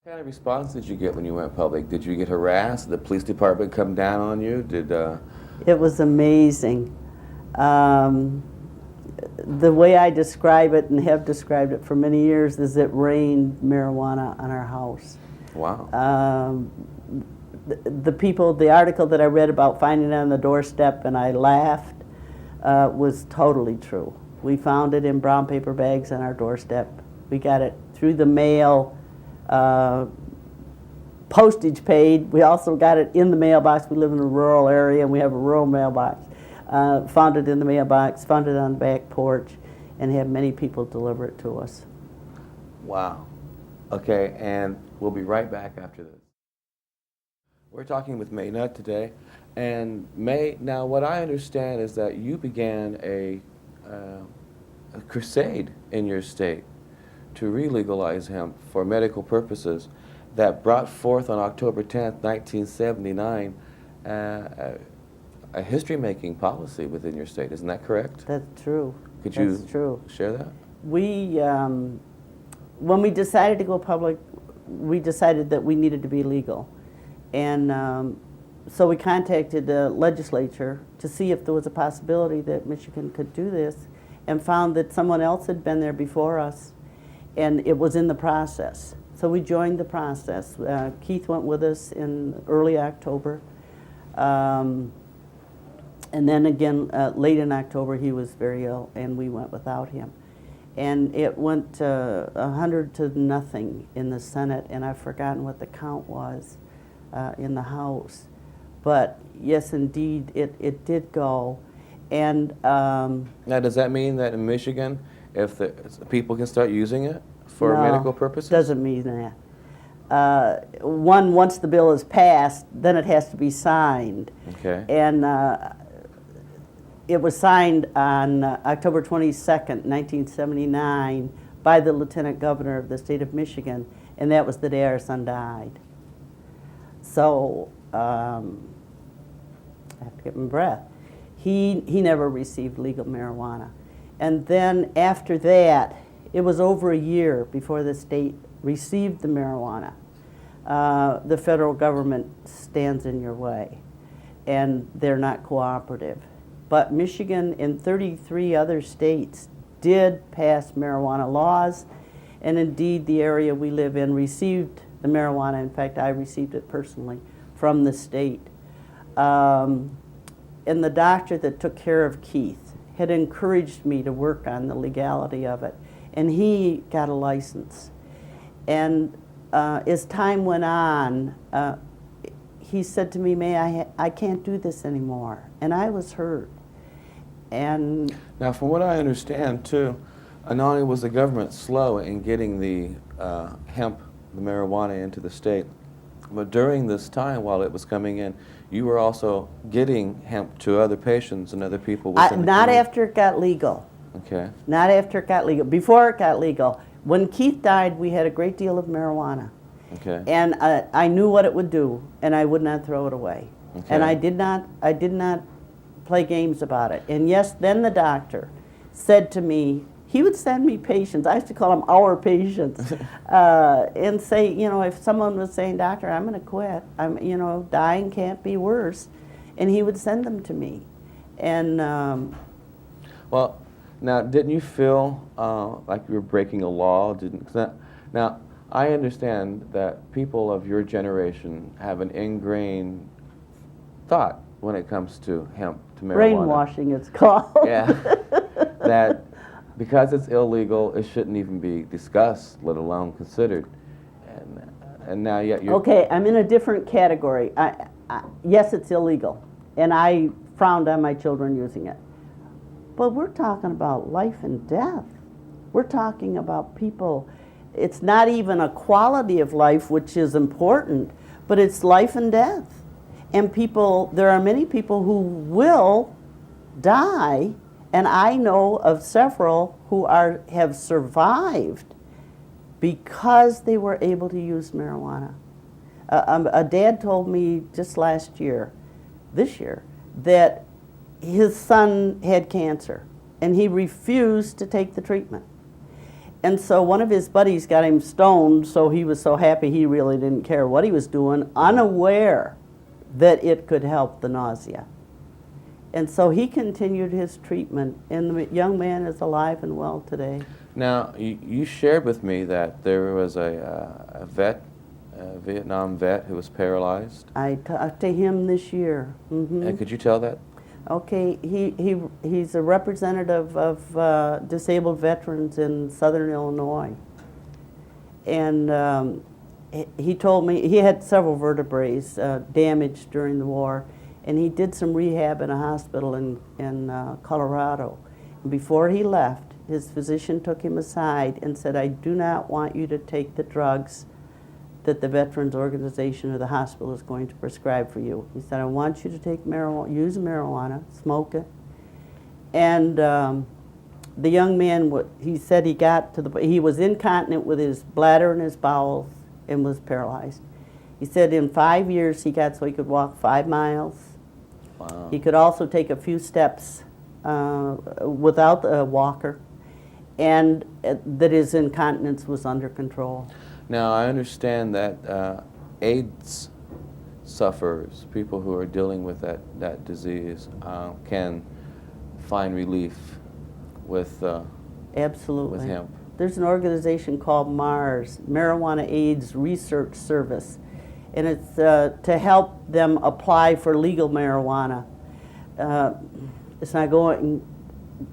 What kind of response did you get when you went public? Did you get harassed? Did the police department come down on you? It was amazing. The way I describe it and have described it for many years is it rained marijuana on our house. Wow. The article that I read about finding it on the doorstep and I laughed was totally true. We found it in brown paper bags on our doorstep. We got it through the mail, postage paid. We also got it in the mailbox. We live in a rural area and we have a rural mailbox. Found it in the mailbox, found it on the back porch, and had many people deliver it to us. Wow. Okay, and we'll be right back after this. We're talking with Mae Nutt today, and Mae, now what I understand is that you began a crusade in your state to re-legalize hemp for medical purposes that brought forth on October 10th, 1979, a history-making policy within your state. Isn't that correct? That's true. Could you That's true. share that? We, when we decided to go public, we decided that we needed to be legal. And so we contacted the legislature to see if there was a possibility that Michigan could do this, and found that someone else had been there before us, and it was in the process. So we joined the process. Keith went with us in early October. And then again, late in October, he was very ill, and we went without him. And it went 100 to nothing in the Senate, and I've forgotten what the count was in the House. But yes, indeed, it did go. And now, does that mean that in Michigan, if the people can start using it for medical purposes? Doesn't mean that. Once the bill is passed, then it has to be signed. Okay. And it was signed on October 22nd, 1979, by the Lieutenant Governor of the state of Michigan, and that was the day our son died. So, I have to get my breath. He never received legal marijuana. And then after that, it was over a year before the state received the marijuana. The federal government stands in your way, and they're not cooperative. But Michigan and 33 other states did pass marijuana laws, and indeed the area we live in received the marijuana. In fact, I received it personally from the state. And the doctor that took care of Keith had encouraged me to work on the legality of it, and he got a license. And as time went on, he said to me, Mae, I can't do this anymore. And I was hurt. And now, from what I understand, too, not only was the government slow in getting the hemp, the marijuana, into the state, but during this time, while it was coming in, you were also getting hemp to other patients and other people within the not community. after it got legal. Okay. Not after it got legal. Before it got legal. When Keith died, we had a great deal of marijuana. Okay. And I knew what it would do, and I would not throw it away. Okay. And I did not play games about it. And yes, then the doctor said to me, he would send me patients, I used to call them our patients, and say, you know, if someone was saying, doctor, I'm going to quit, dying can't be worse, and he would send them to me. And well, now, didn't you feel like you were breaking a law? Now, I understand that people of your generation have an ingrained thought when it comes to hemp, to marijuana. Brainwashing, it's called. Yeah. That because it's illegal, it shouldn't even be discussed, let alone considered. And now yet you're... Okay, I'm in a different category. Yes, it's illegal, and I frowned on my children using it. But we're talking about life and death. We're talking about people. It's not even a quality of life, which is important, but it's life and death. And people, there are many people who will die, and I know of several who have survived because they were able to use marijuana. A dad told me just this year, that his son had cancer, and he refused to take the treatment. And so one of his buddies got him stoned, so he was so happy he really didn't care what he was doing, unaware that it could help the nausea. And so he continued his treatment, and the young man is alive and well today. Now, you shared with me that there was a Vietnam vet who was paralyzed. I talked to him this year. And could you tell that? Okay, he's a representative of disabled veterans in Southern Illinois. And he told me he had several vertebrae damaged during the war, and he did some rehab in a hospital in Colorado. And before he left, his physician took him aside and said, "I do not want you to take the drugs that the Veterans Organization or the hospital is going to prescribe for you." He said, "I want you to take marijuana, use marijuana, smoke it." And the young man, he said he got to he was incontinent with his bladder and his bowels and was paralyzed. He said in 5 years he got so he could walk 5 miles. Wow. He could also take a few steps without a walker, and that his incontinence was under control. Now, I understand that AIDS sufferers, people who are dealing with that disease, can find relief with Absolutely. with hemp. There's an organization called MARS, Marijuana AIDS Research Service, and it's to help them apply for legal marijuana. It's not going,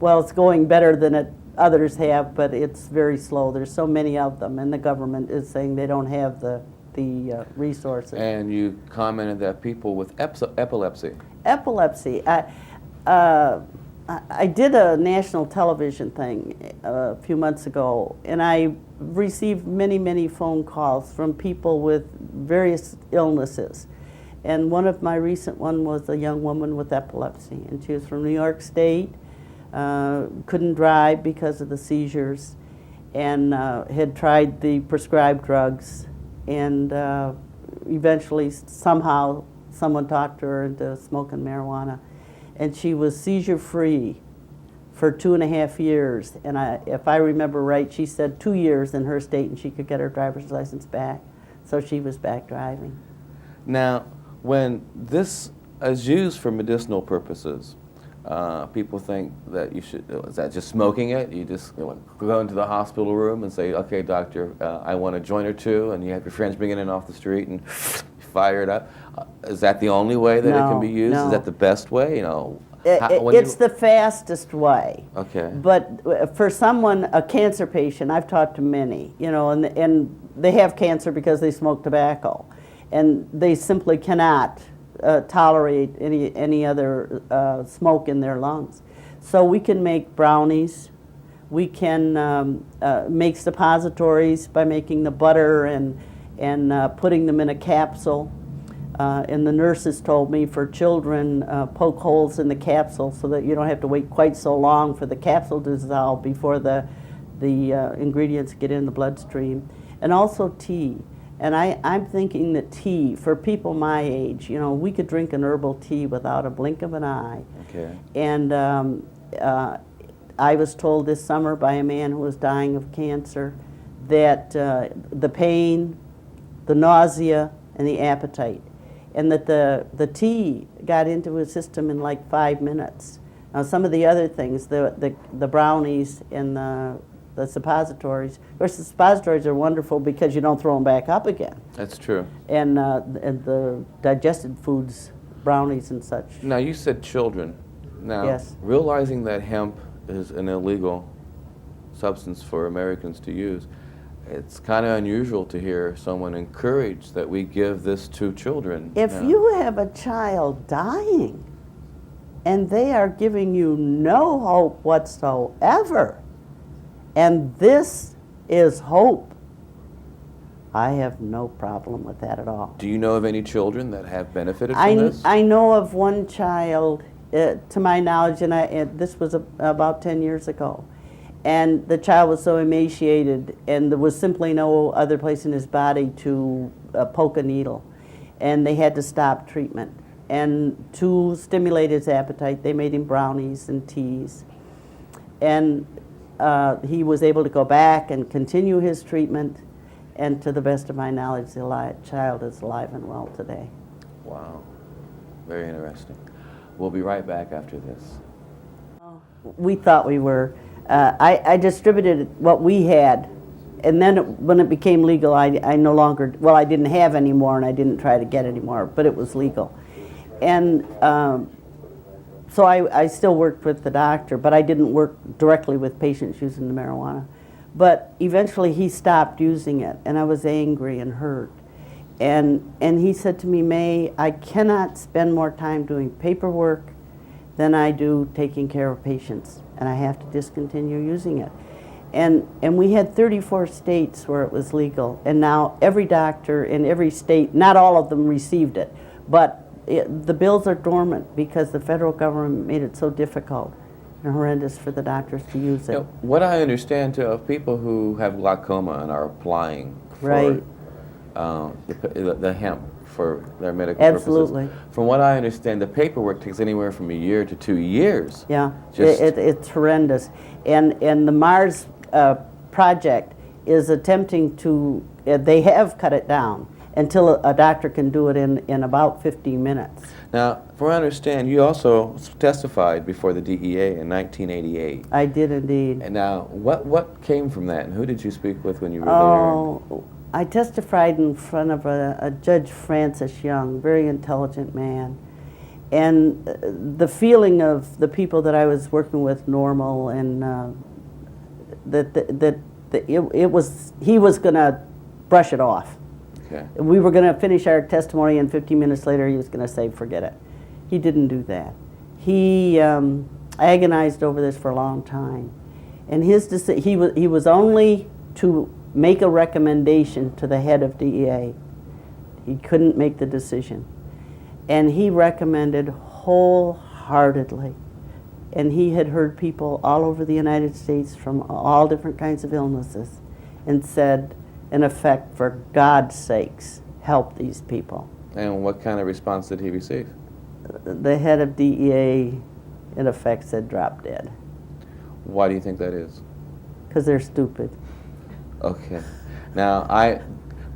well, it's going better than others have, but it's very slow. There's so many of them, and the government is saying they don't have the resources. And you commented that people with epilepsy. Epilepsy. I did a national television thing a few months ago, and I received many, many phone calls from people with various illnesses. And one of my recent one was a young woman with epilepsy, and she was from New York State, couldn't drive because of the seizures, and had tried the prescribed drugs, and eventually somehow someone talked her into smoking marijuana. And she was seizure-free for 2.5 years. And if I remember right, she said 2 years in her state and she could get her driver's license back. So she was back driving. Now, when this is used for medicinal purposes, people think that you should, is that just smoking it? You just go into the hospital room and say, "Okay, doctor, I want a joint or two," and you have your friends bringing it in off the street and fire it up. Is that the only way that it can be used? No. Is that the best way? It's the fastest way. Okay. But for someone, a cancer patient, I've talked to many, and they have cancer because they smoke tobacco, and they simply cannot tolerate any other smoke in their lungs. So we can make brownies. We can make suppositories by making the butter and putting them in a capsule. And the nurses told me for children, poke holes in the capsule so that you don't have to wait quite so long for the capsule to dissolve before the ingredients get in the bloodstream. And also tea. And I'm thinking that tea, for people my age, we could drink an herbal tea without a blink of an eye. Okay. And I was told this summer by a man who was dying of cancer that the pain, the nausea, and the appetite, and that the tea got into his system in like 5 minutes. Now some of the other things, the brownies and the suppositories, of course the suppositories are wonderful because you don't throw them back up again. That's true. And the digested foods, brownies and such. Now, you said children. Now, Yes. realizing that hemp is an illegal substance for Americans to use, it's kind of unusual to hear someone encourage that we give this to children. If now. you have a child dying and they are giving you no hope whatsoever, and this is hope, I have no problem with that at all. Do you know of any children that have benefited from this? I know of one child, to my knowledge, and this was about 10 years ago, and the child was so emaciated, and there was simply no other place in his body to poke a needle, and they had to stop treatment. And to stimulate his appetite, they made him brownies and teas. And he was able to go back and continue his treatment, and to the best of my knowledge, the child is alive and well today. Wow, very interesting. We'll be right back after this. We thought we were. I distributed what we had, and then when it became legal, I no longer, well, I didn't have any more, and I didn't try to get any more, but it was legal. And so I still worked with the doctor, but I didn't work directly with patients using the marijuana. But eventually he stopped using it, and I was angry and hurt. And he said to me, Mae, I cannot spend more time doing paperwork than I do taking care of patients, and I have to discontinue using it. And we had 34 states where it was legal, and now every doctor in every state, not all of them received it, but the bills are dormant because the federal government made it so difficult and horrendous for the doctors to use it. You know, what I understand too of people who have glaucoma and are applying for Right. The hemp for their medical Absolutely. purposes. From what I understand, the paperwork takes anywhere from a year to 2 years. Yeah, Just- it's horrendous. And the Mars project is attempting to, they have cut it down until a doctor can do it in about 15 minutes. Now, from what I understand, you also testified before the DEA in 1988. I did indeed. And now, what came from that, and who did you speak with when you were Oh, I testified in front of a Judge Francis Young, very intelligent man. And the feeling of the people that I was working with, normal, and he was going to brush it off. there? Okay. We were going to finish our testimony, and 15 minutes later he was going to say, forget it. He didn't do that. He agonized over this for a long time. And he was only to make a recommendation to the head of DEA. He couldn't make the decision. And he recommended wholeheartedly. And he had heard people all over the United States from all different kinds of illnesses, and said, in effect, for God's sakes, help these people. And what kind of response did he receive? The head of DEA, in effect, said, drop dead. Why do you think that is? Because they're stupid. Okay. Now,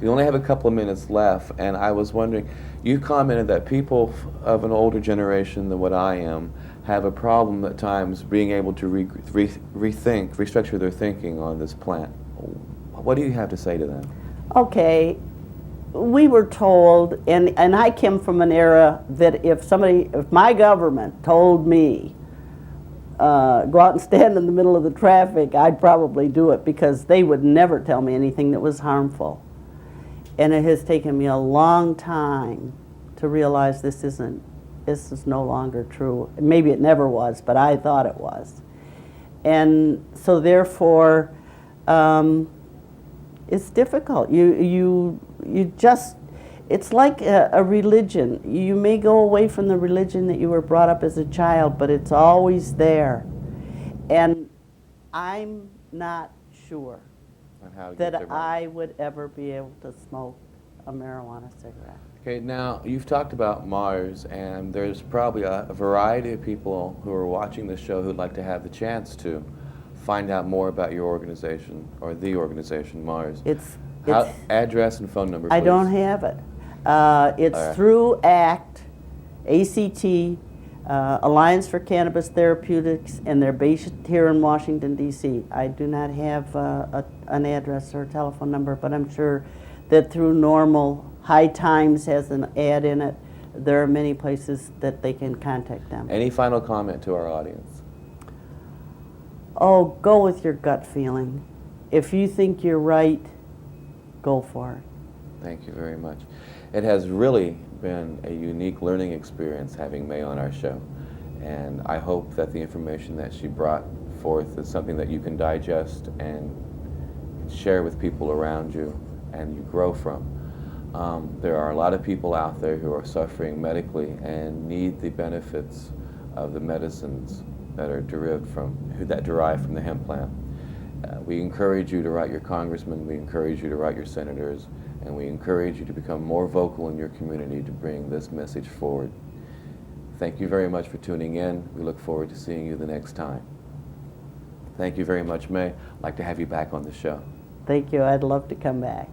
we only have a couple of minutes left, and I was wondering, you commented that people of an older generation than what I am have a problem at times being able to restructure their thinking on this plant. What do you have to say to them? Okay, we were told, and I came from an era that if my government told me, go out and stand in the middle of the traffic, I'd probably do it, because they would never tell me anything that was harmful. And it has taken me a long time to realize this is no longer true. Maybe it never was, but I thought it was. And so therefore, it's difficult. You just, it's like a religion. You may go away from the religion that you were brought up as a child, but it's always there. And I'm not sure that I would ever be able to smoke a marijuana cigarette. Okay, now you've talked about Mars, and there's probably a variety of people who are watching this show who'd like to have the chance to find out more about your organization, or the organization, Mars. Address and phone number, please. I don't have it. It's through ACT, Alliance for Cannabis Therapeutics, and they're based here in Washington, D.C. I do not have an address or a telephone number, but I'm sure that through Normal, High Times has an ad in it. There are many places that they can contact them. Any final comment to our audience? Oh, go with your gut feeling. If you think you're right, go for it. Thank you very much. It has really been a unique learning experience having Mae on our show, and I hope that the information that she brought forth is something that you can digest and share with people around you and you grow from. There are a lot of people out there who are suffering medically and need the benefits of the medicines that are derive from the hemp plant. We encourage you to write your congressmen, we encourage you to write your senators, and we encourage you to become more vocal in your community to bring this message forward. Thank you very much for tuning in. We look forward to seeing you the next time. Thank you very much, Mae. I'd like to have you back on the show. Thank you. I'd love to come back.